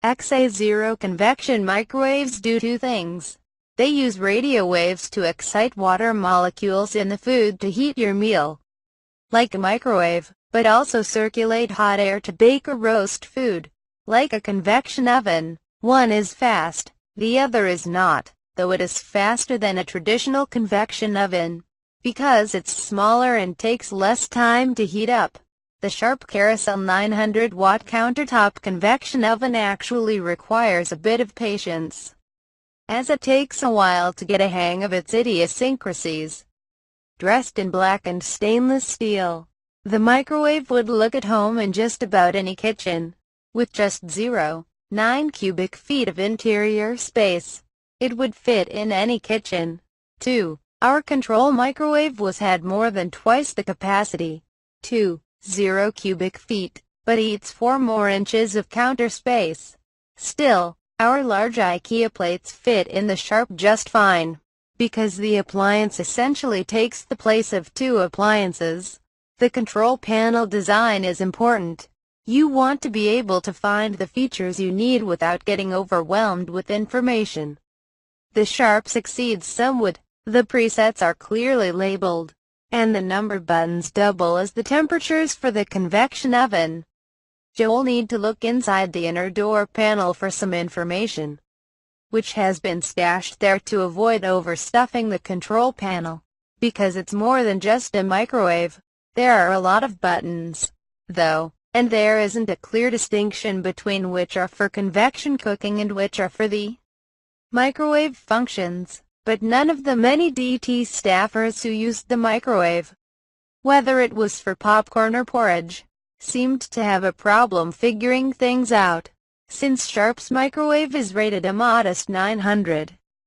XA0 convection microwaves do two things. They use radio waves to excite water molecules in the food to heat your meal, like a microwave, but also circulate hot air to bake or roast food, like a convection oven. One is fast, the other is not, though it is faster than a traditional convection oven, because it's smaller and takes less time to heat up. The Sharp Carousel 900-watt countertop convection oven actually requires a bit of patience, as it takes a while to get a hang of its idiosyncrasies. Dressed in black and stainless steel, the microwave would look at home in just about any kitchen. With just 0.9 cubic feet of interior space, it would fit in any kitchen. 2. Our control microwave had more than twice the capacity, 2.0 cubic feet, but eats 4 more inches of counter space. Still, our large IKEA plates fit in the Sharp just fine, because the appliance essentially takes the place of 2 appliances. The control panel design is important. You want to be able to find the features you need without getting overwhelmed with information. The Sharp succeeds somewhat. The presets are clearly labeled, and the number buttons double as the temperatures for the convection oven. You'll need to look inside the inner door panel for some information, which has been stashed there to avoid overstuffing the control panel, because it's more than just a microwave. There are a lot of buttons, though, and there isn't a clear distinction between which are for convection cooking and which are for the microwave functions. But none of the many DT staffers who used the microwave, whether it was for popcorn or porridge, seemed to have a problem figuring things out, since Sharp's microwave is rated a modest 900.